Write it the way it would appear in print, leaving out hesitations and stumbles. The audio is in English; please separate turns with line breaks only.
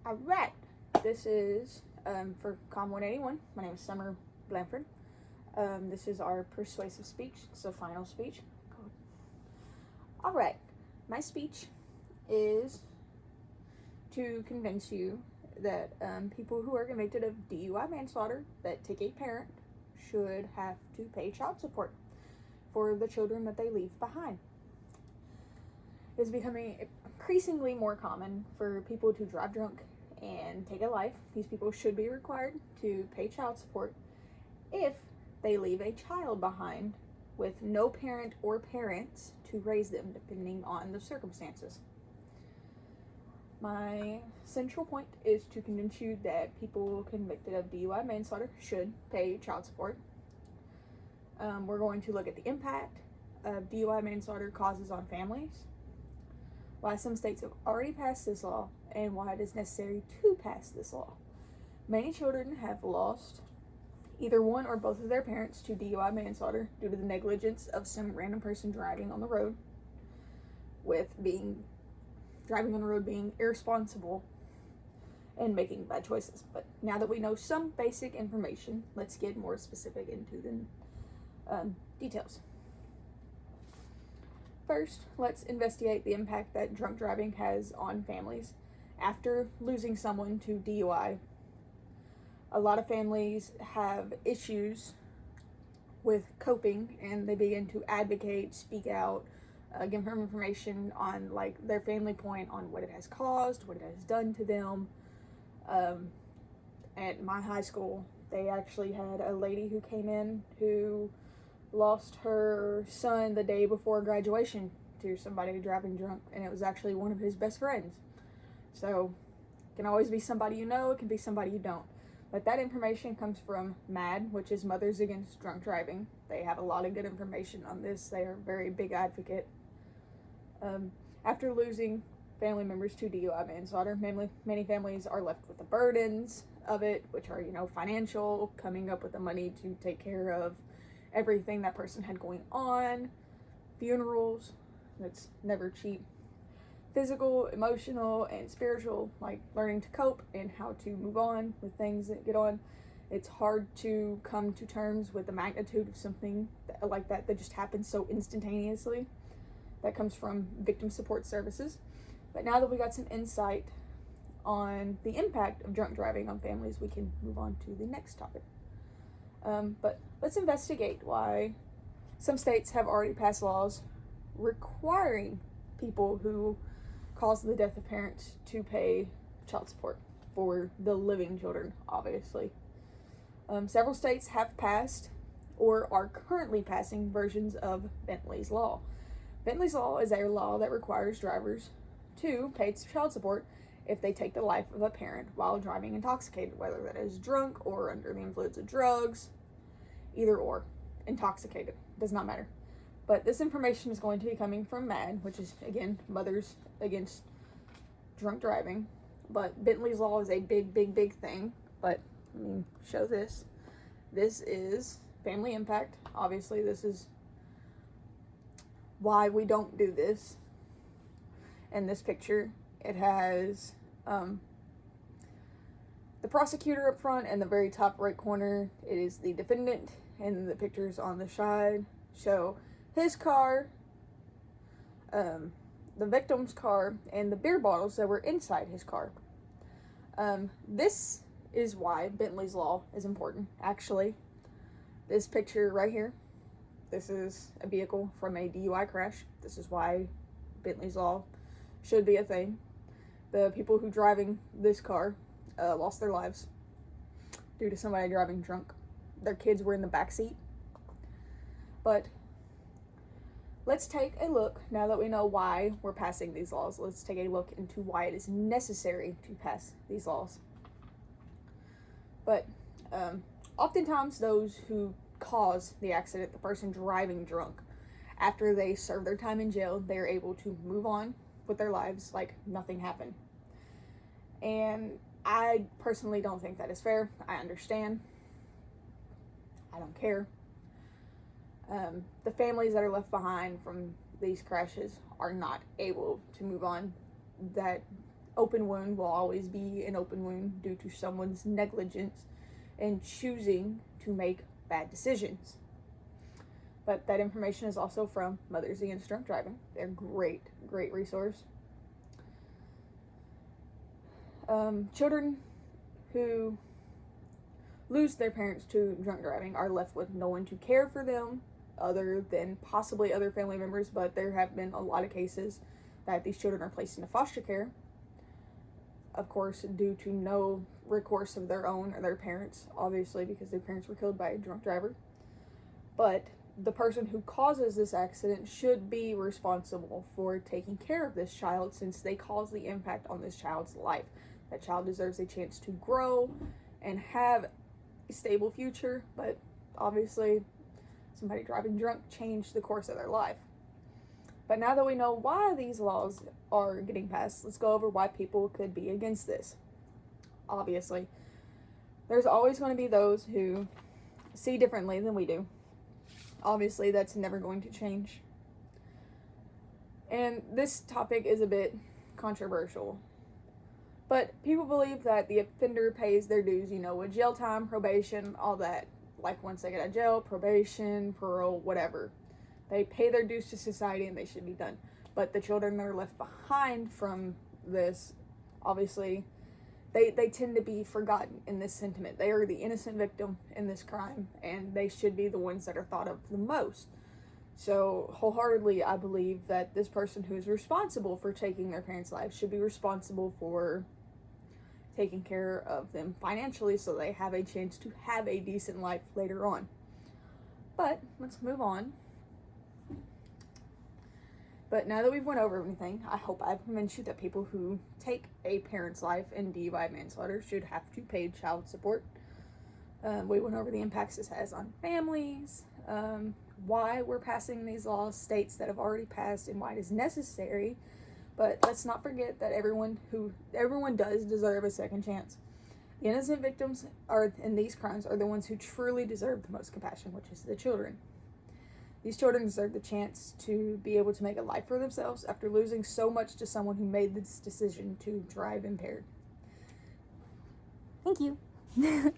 Alright, this is for COM181. My name is Summer Blanford. This is our persuasive speech. It's a final speech. Alright, my speech is to convince you that people who are convicted of DUI manslaughter that take a parent should have to pay child support for the children that they leave behind. It is becoming increasingly more common for people to drive drunk and take a life. These people should be required to pay child support if they leave a child behind with no parent or parents to raise them, depending on the circumstances. My central point is to convince you that people convicted of DUI manslaughter should pay child support. We're going to look at the impact of DUI manslaughter causes on families, why some states have already passed this law, and why it is necessary to pass this law. Many children have lost either one or both of their parents to DUI manslaughter due to the negligence of some random person driving on the road, driving on the road being irresponsible and making bad choices. But now that we know some basic information, let's get more specific into the details. First, let's investigate the impact that drunk driving has on families. After losing someone to DUI, a lot of families have issues with coping, and they begin to advocate, speak out, give them information on their family point on what it has caused, what it has done to them. At my high school, they actually had a lady who came in who lost her son the day before graduation to somebody driving drunk, and it was actually one of his best friends. So it can always be somebody you know, it can be somebody you don't. But that information comes from MAD, which is Mothers Against Drunk Driving. They have a lot of good information on this. They are a very big advocate. After losing family members to DUI manslaughter, many families are left with the burdens of it, which are, financial, coming up with the money to take care of everything that person had going on, funerals, that's never cheap, physical, emotional, and spiritual, like learning to cope and how to move on with things that get on. It's hard to come to terms with the magnitude of something like that just happens so instantaneously. That comes from victim support services. But now that we got some insight on the impact of drunk driving on families, we can move on to the next topic. But let's investigate why some states have already passed laws requiring people who cause the death of parents to pay child support for the living children, obviously. Several states have passed or are currently passing versions of Bentley's Law. Bentley's Law is a law that requires drivers to pay child support if they take the life of a parent while driving intoxicated, whether that is drunk or under the influence of drugs, either or, intoxicated, does not matter. But this information is going to be coming from MAD, which is, again, Mothers Against Drunk Driving. But Bentley's Law is a big thing. But, show this. This is family impact. Obviously, this is why we don't do this. In this picture, it has the prosecutor up front, and the very top right corner, it is the defendant, and the pictures on the side show his car, the victim's car, and the beer bottles that were inside his car. This is why Bentley's Law is important, actually. This picture right here, this is a vehicle from a DUI crash. This is why Bentley's Law should be a thing. The people who driving this car lost their lives due to somebody driving drunk. Their kids were in the back seat. But let's take a look, now that we know why we're passing these laws, let's take a look into why it is necessary to pass these laws. But oftentimes those who cause the accident, the person driving drunk, after they serve their time in jail, they're able to move on with their lives like nothing happened. And I personally don't think that is fair. I understand. I don't care. The families that are left behind from these crashes are not able to move on. That open wound will always be an open wound due to someone's negligence in choosing to make bad decisions. But that information is also from Mothers Against Drunk Driving. They're great resource. Children who lose their parents to drunk driving are left with no one to care for them other than possibly other family members, but there have been a lot of cases that these children are placed into foster care, of course, due to no recourse of their own or their parents, obviously, because their parents were killed by a drunk driver. But the person who causes this accident should be responsible for taking care of this child, since they cause the impact on this child's life. That child deserves a chance to grow and have a stable future, but obviously somebody driving drunk changed the course of their life. But now that we know why these laws are getting passed, let's go over why people could be against this. Obviously, there's always going to be those who see differently than we do. Obviously, that's never going to change. And this topic is a bit controversial. But people believe that the offender pays their dues, with jail time, probation, all that. Like once they get out of jail, probation, parole, whatever. They pay their dues to society and they should be done. But the children that are left behind from this, obviously, they tend to be forgotten in this sentiment. They are the innocent victim in this crime, and they should be the ones that are thought of the most. So, wholeheartedly, I believe that this person who is responsible for taking their parents' lives should be responsible for taking care of them financially so they have a chance to have a decent life later on. But, let's move on. But now that we've went over everything, I hope I've convinced you that people who take a parent's life in DUI manslaughter should have to pay child support. We went over the impacts this has on families, why we're passing these laws, states that have already passed, and why it is necessary. But let's not forget that everyone does deserve a second chance. The innocent victims in these crimes are the ones who truly deserve the most compassion, which is the children. These children deserve the chance to be able to make a life for themselves after losing so much to someone who made this decision to drive impaired. Thank you.